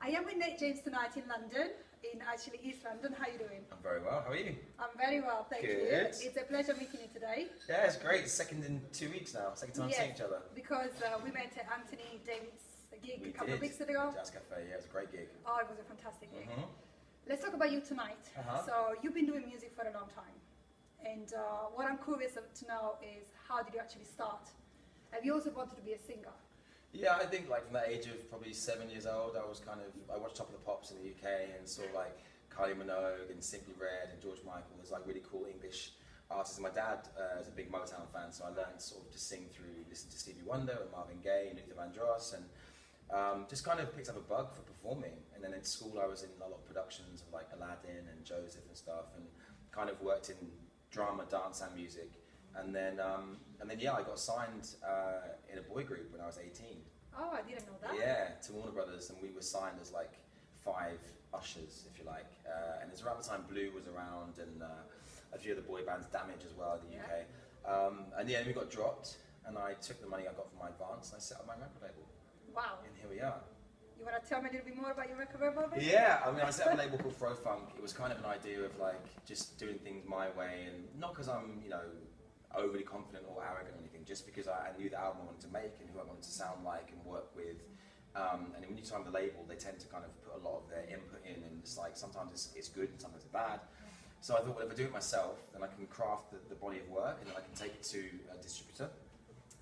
I am with Nate James tonight in London, in actually East London. How are you doing? I'm very well. How are you? I'm very well, thank you. It's a pleasure meeting you today. Yeah, it's great. It's second in 2 weeks now. Second time seeing each other. Because we met at Anthony David's gig a couple of weeks ago. Jazz Cafe, yeah, it was a great gig. Oh, it was a fantastic gig. Let's talk about you tonight. So you've been doing music for a long time. And what I'm curious to know is, how did you actually start? Have you also wanted to be a singer? Yeah, I think like from the age of probably 7 years old, I watched Top of the Pops in the UK and saw like Kylie Minogue and Simply Red and George Michael as like really cool English artists. And my dad is a big Motown fan, so I learned sort of to sing through, listen to Stevie Wonder and Marvin Gaye and Luther Vandross, and just kind of picked up a bug for performing. And then in school I was in a lot of productions of like Aladdin and Joseph and stuff, and kind of worked in drama, dance and music. And then yeah, I got signed in a boy group when I was 18. Oh, I didn't know that. Yeah, to Warner Brothers, and we were signed as like 5 ushers, if you like. And it's around the time Blue was around, and a few other boy bands, Damage as well in the UK. And yeah, we got dropped, and I took the money I got from my advance and I set up my record label. Wow. And here we are. You want to tell me a little bit more about your record label? Yeah, I mean, I set up a label called Fro Funk. It was kind of an idea of like just doing things my way, and not because I'm, you know, overly confident or arrogant or anything, just because I knew the album I wanted to make and who I wanted to sound like and work with. And when you sign the label, they tend to kind of put a lot of their input in, and it's like sometimes it's good and sometimes it's bad. So I thought, well, if I do it myself, then I can craft the body of work, and then I can take it to a distributor.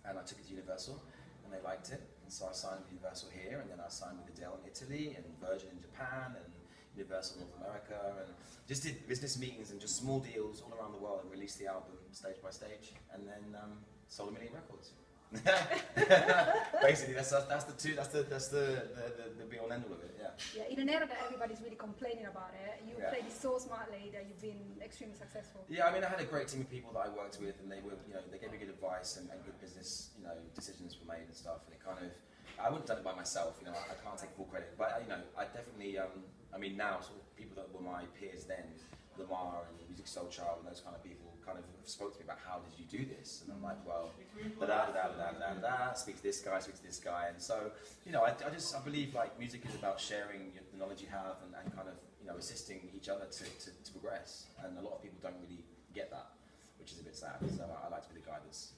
And I took it to Universal, and they liked it. And so I signed with Universal here, and then I signed with Adele in Italy, and Virgin in Japan, and Universal North America, and just did business meetings and just small deals all around the world, and released the album stage by stage, and then sold 1 million records. Basically, that's the be all and end all of it. Yeah. Yeah. In an era that everybody's really complaining about it, you played it so smartly that you've been extremely successful. Yeah, I mean, I had a great team of people that I worked with, and they were, you know, they gave me good advice, and good business, you know, decisions were made and stuff, and it kind of, I wouldn't have done it by myself, you know, I can't take full credit, but you know, I definitely, I mean, now sort of people that were my peers then, Lamar and Music Soul Child and those kind of people kind of spoke to me about, how did you do this? And I'm like, well, speak to this guy, and so, you know, I believe like music is about sharing the knowledge you have, and kind of, you know, assisting each other to progress, and a lot of people don't really get that, which is a bit sad. So I like to be the guy that's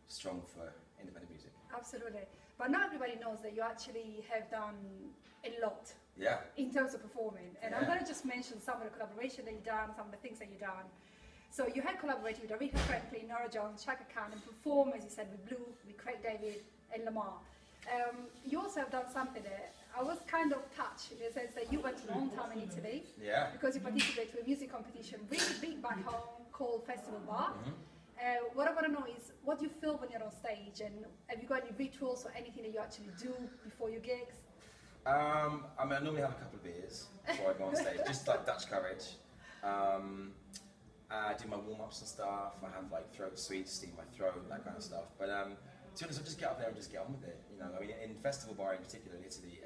strong for independent music. Absolutely. But not everybody knows that you actually have done a lot in terms of performing. And I'm going to just mention some of the collaboration that you've done, some of the things that you've done. So you had collaborated with Aretha Franklin, Nora Jones, Chaka Khan, and performed, as you said, with Blue, with Craig David, and Lamar. You also have done something that I was kind of touched, in the sense that you went to Hometown in Italy, because you participated in a music competition really big back home called Festival Bar. What I want to know is, what do you feel when you're on stage, and have you got any rituals or anything that you actually do before your gigs? I mean, I normally have a couple of beers before I go on stage, just like Dutch courage. I do my warm-ups and stuff. I have like throat sweets, steam my throat, that kind of stuff. But to be honest, I just get up there and just get on with it. You know, I mean, in Festival Bar in particular in Italy,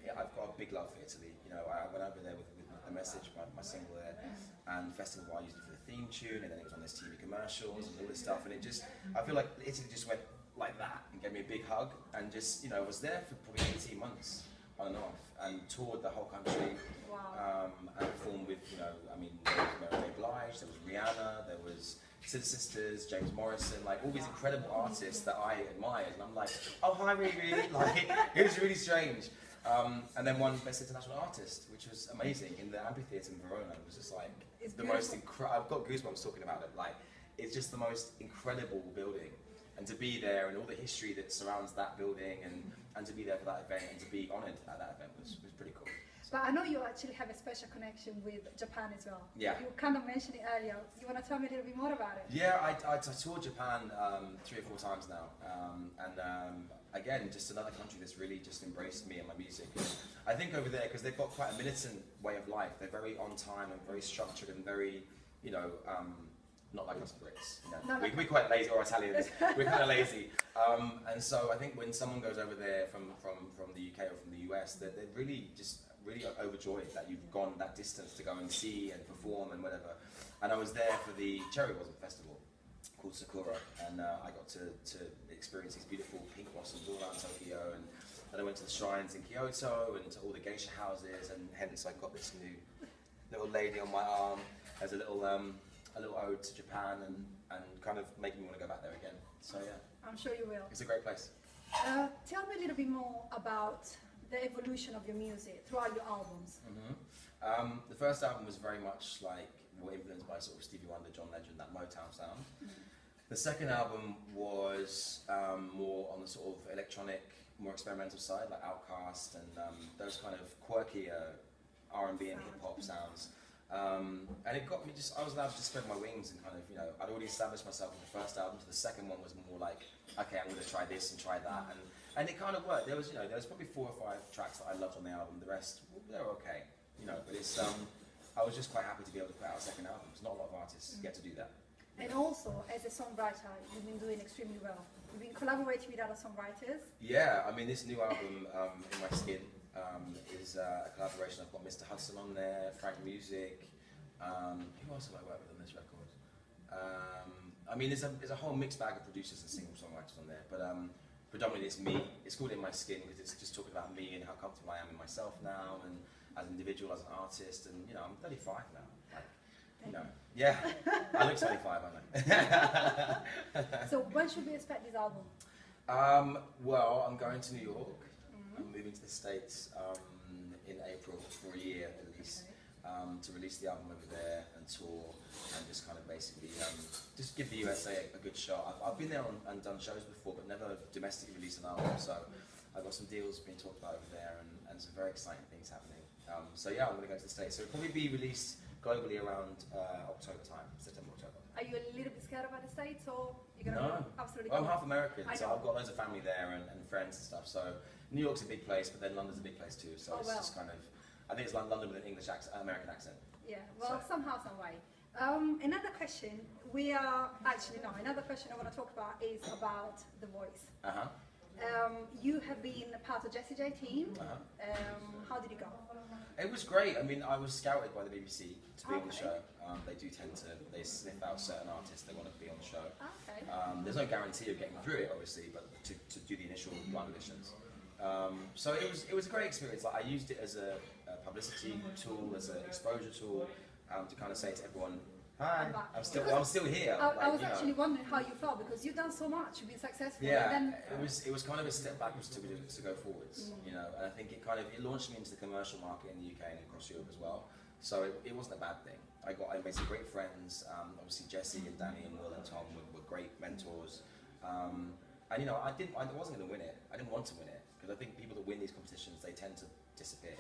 I've got a big love for Italy. You know, I went over there with The Message, my single there, and Festival Bar used it for the theme tune, and then it was on this TV commercials and all this stuff, and it just, I feel like Italy just went like that and gave me a big hug, and just, you know, was there for probably 18 months. On and off, and toured the whole country, and performed with, you know, I mean, there was Mary J. Blige, there was Rihanna, there was Sid Sisters, James Morrison, like all these incredible artists that I admired, and I'm like, oh hi Riri, like, it was really strange. And then won Best International Artist, which was amazing, in the amphitheatre in Verona. It was just like, it's the most incredible, I've got goosebumps talking about it, like, it's just the most incredible building. And to be there, and all the history that surrounds that building, and to be there for that event, and to be honoured at that event was pretty cool. But I know you actually have a special connection with Japan as well. Yeah. You kind of mentioned it earlier. You want to tell me a little bit more about it? Yeah, I toured Japan 3 or 4 times now. Again, just another country that's really just embraced me and my music. I think over there, because they've got quite a militant way of life, they're very on time and very structured and very, you know, not like us Brits, you know. We're quite lazy, or Italians, we're kind of lazy. And so I think when someone goes over there from the UK or from the US, they're really overjoyed that you've gone that distance to go and see and perform and whatever. And I was there for the Cherry Blossom Festival called Sakura, and I got to experience these beautiful pink blossoms all around Tokyo, and and I went to the shrines in Kyoto and to all the geisha houses, and hence I got this new little lady on my arm as a little ode to Japan, and kind of making me want to go back there again. So yeah. I'm sure you will. It's a great place. Tell me a little bit more about the evolution of your music throughout your albums. The first album was very much like influenced by sort of Stevie Wonder, John Legend, that Motown sound. The second album was more on the sort of electronic, more experimental side, like Outkast and those kind of quirky R&B and hip hop sounds. And it got me I was allowed to just spread my wings and kind of, you know, I'd already established myself with the first album, so the second one was more like, okay, I'm going to try this and try that, and it kind of worked. There was, you know, there was probably 4 or 5 tracks that I loved on the album. The rest, they were okay, you know. But it's, I was just quite happy to be able to put out a second album. It's not a lot of artists get to do that. And also, as a songwriter, you've been doing extremely well. You've been collaborating with other songwriters. Yeah, I mean, this new album, In My Skin, is a collaboration. I've got Mr. Hudson on there, Frank Music. Who else have I worked with on this record? I mean, there's a whole mixed bag of producers and singer-songwriters on there, but predominantly it's me. It's called In My Skin because it's just talking about me and how comfortable I am in myself now, and as an individual, as an artist, and you know, I'm 35 now. Like, you know, yeah, I look 25, aren't I? So when should we expect this album? Well, I'm going to New York. I'm moving to the States in April for a year at least. To release the album over there and tour and just kind of basically just give the USA a good shot. I've been there and done shows before, but never domestically released an album, so I've got some deals being talked about over there and some very exciting things happening. So yeah, I'm going to go to the States. So it'll probably be released globally around October time, September, October. Are you a little bit scared about the States, or you're going to be absolutely I'm half American, so I've got loads of family there and friends and stuff, so New York's a big place, but then London's a big place too, so it's just kind of, I think it's like London with an English accent, American accent. Yeah, well, somehow, some way. Another question another question I want to talk about is about The Voice. You have been part of Jessie J team. How did it go? It was great. I mean, I was scouted by the BBC to be on the show. They do tend to, they sniff out certain artists they want to be on the show. There's no guarantee of getting through it, obviously, but to do the initial blind auditions. So it was a great experience. Like, I used it as a publicity tool, as an exposure tool, to kind of say to everyone, hi, I'm still here. I was actually wondering how you felt, because you've done so much, you've been successful. Yeah, and then it was kind of a step backwards to go forwards, you know. And I think it launched me into the commercial market in the UK and across Europe as well. So it wasn't a bad thing. I made some great friends. Obviously Jessie and Danny and Will and Tom were great mentors. And you know, I wasn't going to win it. I didn't want to win it, because I think people that win these competitions, they tend to disappear.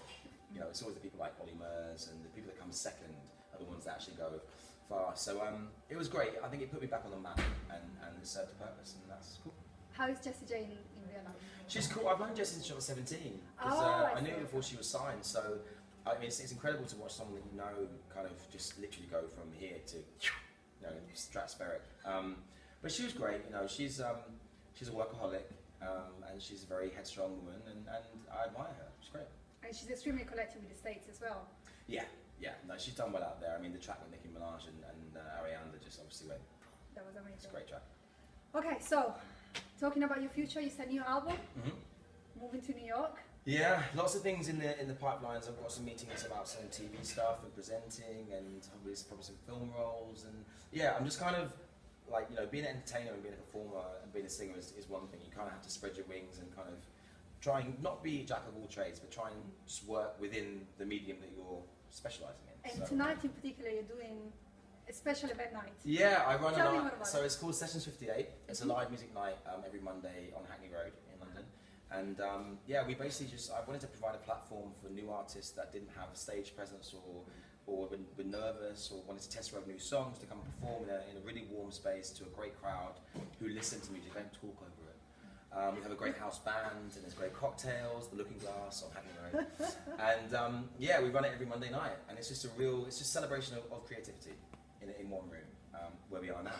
You know, it's always the people like Ollie Murs and the people that come second are the ones that actually go far. So it was great. I think it put me back on the map and it served a purpose, and that's cool. How is Jessie J in real life? She's cool. I've known Jessie since she was 17. Because I knew her before she was signed. So I mean, it's incredible to watch someone that you know kind of just literally go from here to, you know, stratospheric. But she was great. You know, she's a workaholic, and she's a very headstrong woman, and I admire her. She's great. And she's extremely collected with the States as well. Yeah. No, she's done well out there. I mean, the track with Nicki Minaj and Ariana just obviously went. That was amazing. It's a great track. Okay, so talking about your future, you said new album, moving to New York. Yeah, lots of things in the pipelines. I've got some meetings about some TV stuff and presenting, and probably some film roles, and yeah, I'm just kind of like, you know, being an entertainer and being a performer and being a singer is one thing. You kind of have to spread your wings and kind of try and not be jack of all trades, but try and just work within the medium that you're specialising in. And tonight in particular, you're doing a special event night. Yeah, I run Tell a me night. more about So it. it's called Sessions 58. It's a live music night every Monday on Hackney Road in London. And yeah, we basically I wanted to provide a platform for new artists that didn't have a stage presence or were nervous or wanted to test drive new songs to come and perform in a really warm space to a great crowd who listen to music, don't talk over it. We have a great house band, and there's great cocktails, the Looking Glass on Hackney Road. And yeah, we run it every Monday night, and it's just a celebration of creativity in one room, where we are now,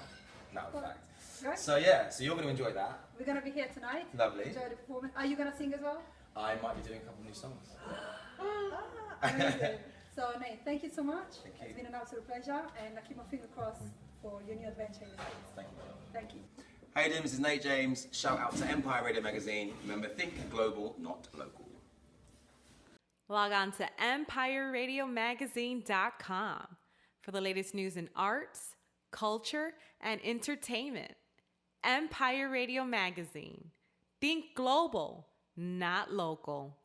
in fact. Right. So yeah, so you're going to enjoy that. We're going to be here tonight. Lovely. Enjoy the performance. Are you going to sing as well? I might be doing a couple of new songs. Amazing. So Nate, thank you so much. Thank you. It's been an absolute pleasure, and I keep my finger crossed for your new adventure in the States. Thank you. Thank you. How you doing? This is Nate James. Shout out to Empire Radio Magazine. Remember, think global, not local. Log on to EmpireRadioMagazine.com for the latest news in arts, culture, and entertainment. Empire Radio Magazine. Think global, not local.